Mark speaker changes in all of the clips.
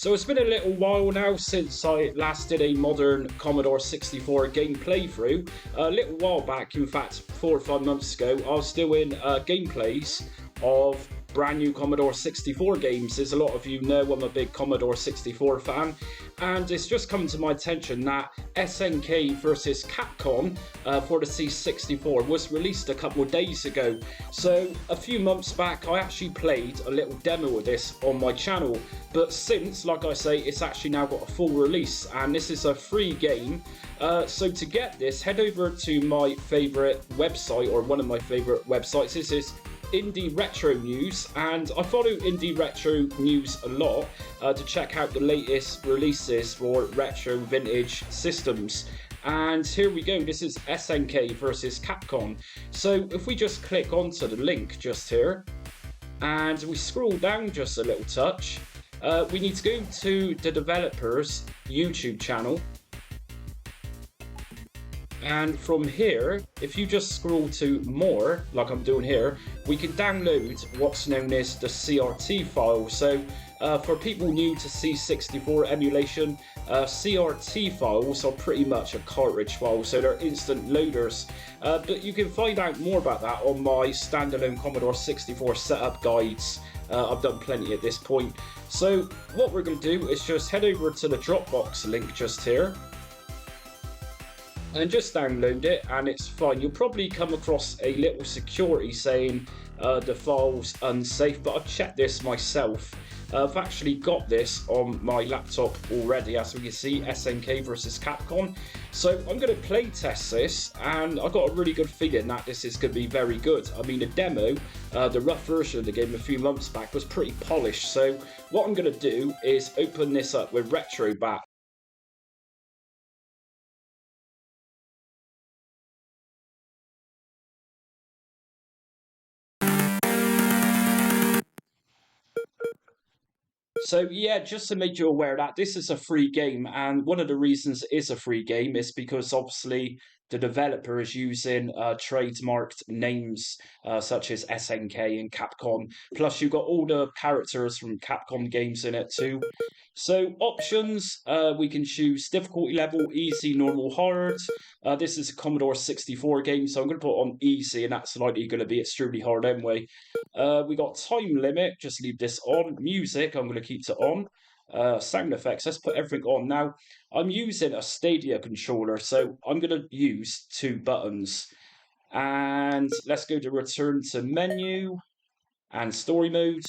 Speaker 1: So it's been a little while now since I last did a modern Commodore 64 game playthrough. A little while back, in fact 4 or 5 months ago, I was doing gameplays of brand new Commodore 64 games. As a lot of you know, I'm a big Commodore 64 fan, and it's just come to my attention that SNK versus Capcom for the C64 was released a couple of days ago. So a few months back I actually played a little demo of this on my channel, but since, like I say, it's actually now got a full release, and this is a free game. So to get this, head over to my favourite website, or one of my favourite websites. This is Indie Retro News, and I follow Indie Retro News a lot to check out the latest releases for retro vintage systems. And here we go, this is SNK versus Capcom. So if we just click onto the link just here, and we scroll down just a little touch, we need to go to the developer's YouTube channel. And from here, if you just scroll to more, like I'm doing here, we can download what's known as the CRT file. So for people new to C64 emulation, CRT files are pretty much a cartridge file, so they're instant loaders. But you can find out more about that on my standalone Commodore 64 setup guides. I've done plenty at this point. So what we're going to do is just head over to the Dropbox link just here, and just download it, and it's fine. You'll probably come across a little security saying the file's unsafe, but I've checked this myself. I've actually got this on my laptop already, as we can see, SNK versus Capcom. So I'm going to play test this, and I've got a really good feeling that this is going to be very good. I mean, the demo, the rough version of the game a few months back was pretty polished. So what I'm going to do is open this up with RetroBat. So yeah, just to make you aware that this is a free game, and one of the reasons it is a free game is because obviously the developer is using trademarked names such as SNK and Capcom. Plus you've got all the characters from Capcom games in it too. So options, we can choose difficulty level, easy, normal, hard. This is a Commodore 64 game, so I'm going to put it on easy, and that's likely going to be extremely hard anyway. We got time limit, just leave this on. Music, I'm going to keep it on. Sound effects, let's put everything on. Now, I'm using a Stadia controller, so I'm going to use 2 buttons. And let's go to return to menu and story mode.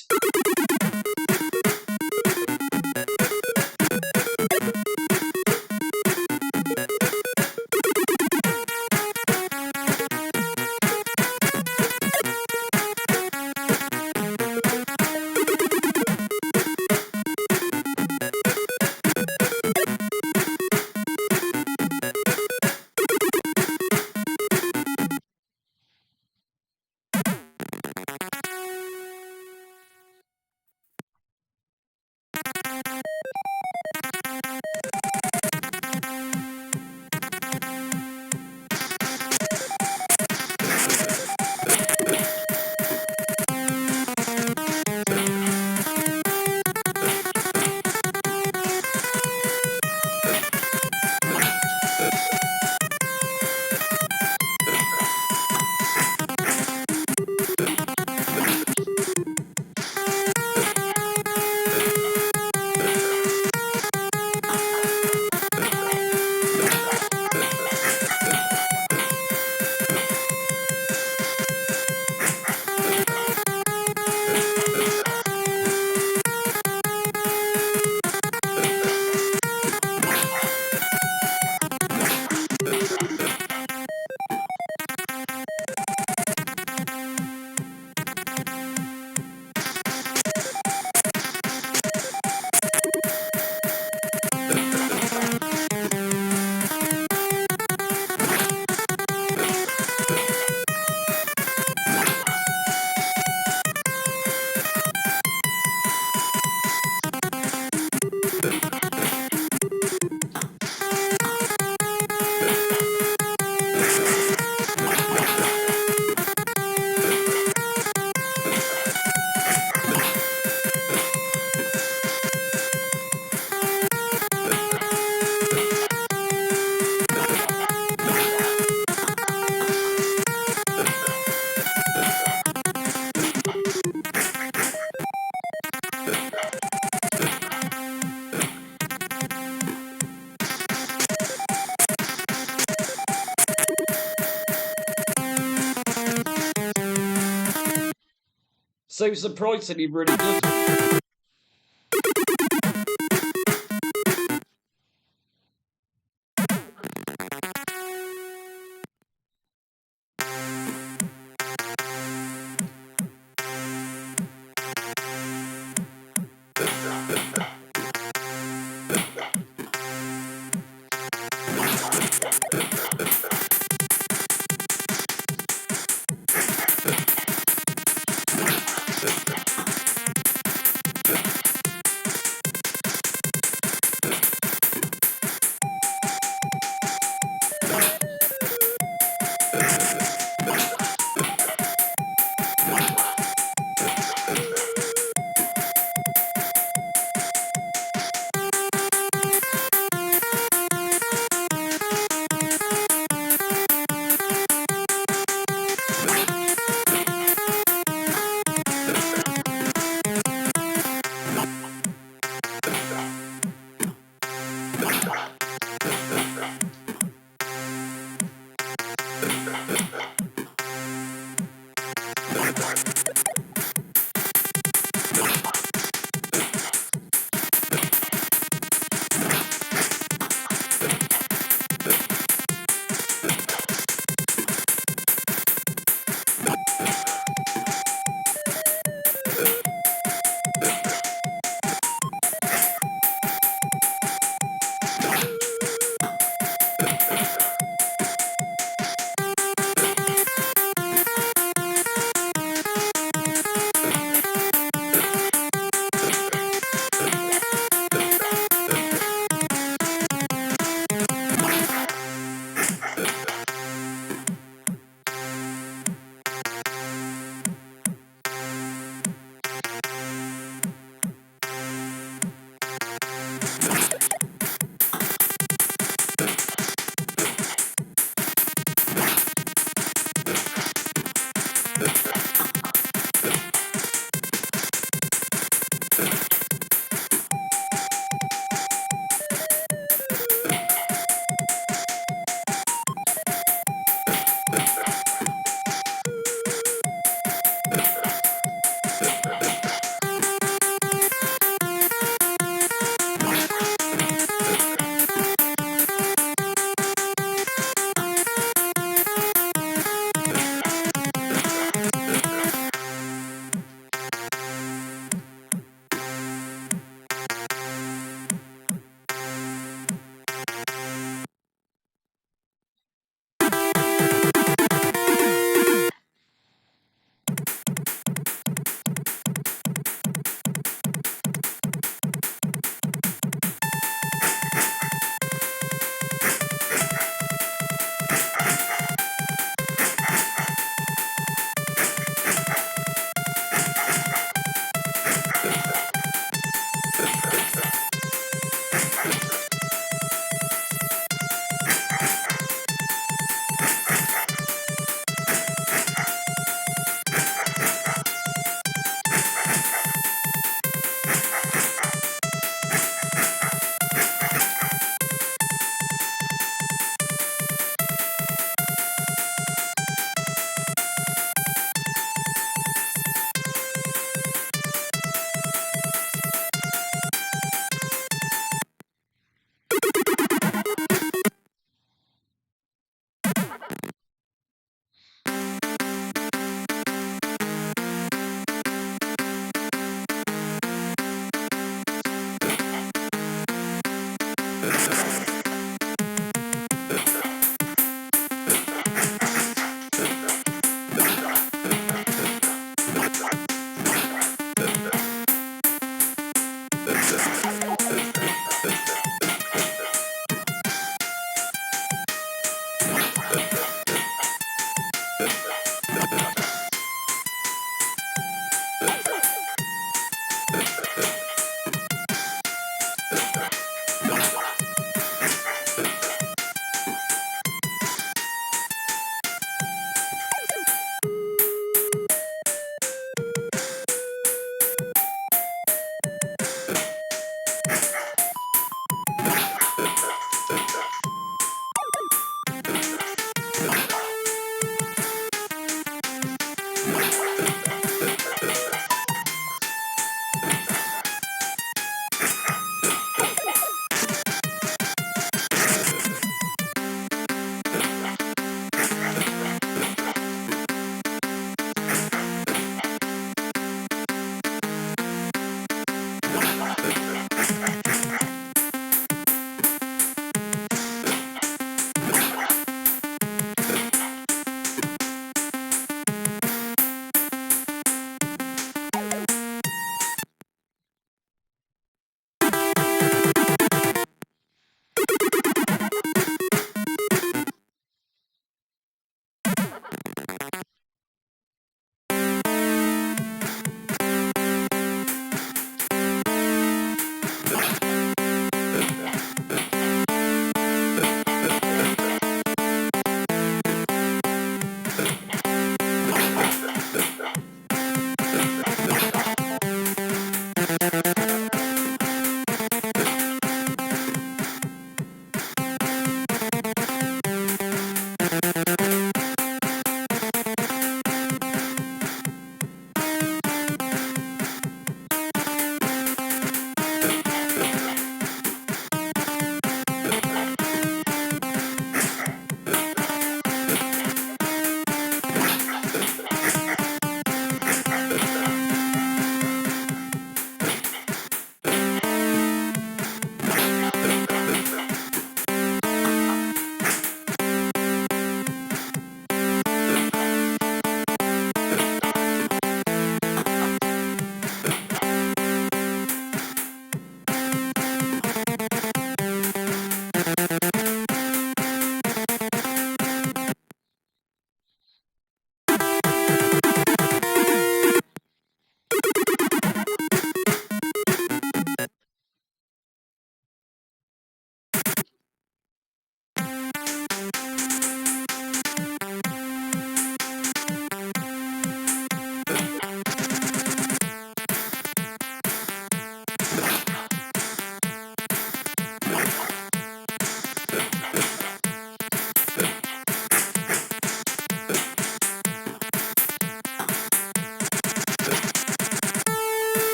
Speaker 1: So surprisingly really good.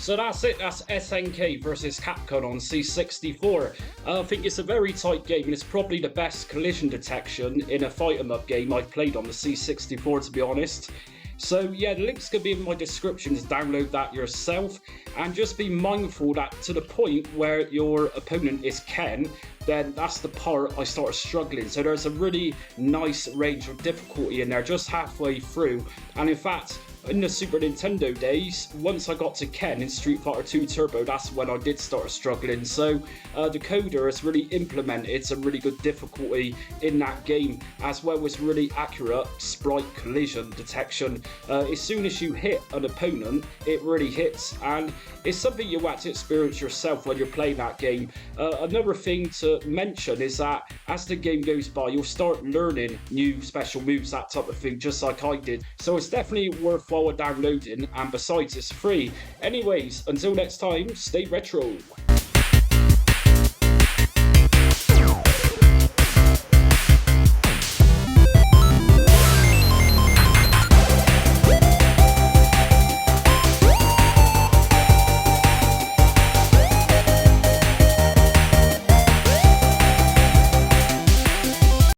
Speaker 1: So that's it, that's SNK versus Capcom on C64. I think it's a very tight game, and it's probably the best collision detection in a fight 'em up game I've played on the C64, to be honest. So yeah, the link's going to be in my description to download that yourself, and just be mindful that to the point where your opponent is Ken, then that's the part I started struggling. So there's a really nice range of difficulty in there just halfway through, and in fact, in the Super Nintendo days, once I got to Ken in Street Fighter 2 Turbo, that's when I did start struggling. So the coder has really implemented some really good difficulty in that game, as well as really accurate sprite collision detection. As soon as you hit an opponent, it really hits, and it's something you want to experience yourself when you're playing that game. Another thing to mention is that as the game goes by, you'll start learning new special moves, that type of thing, just like I did. So it's definitely worthwhile downloading, and besides, it's free. Anyways, until next time, stay retro.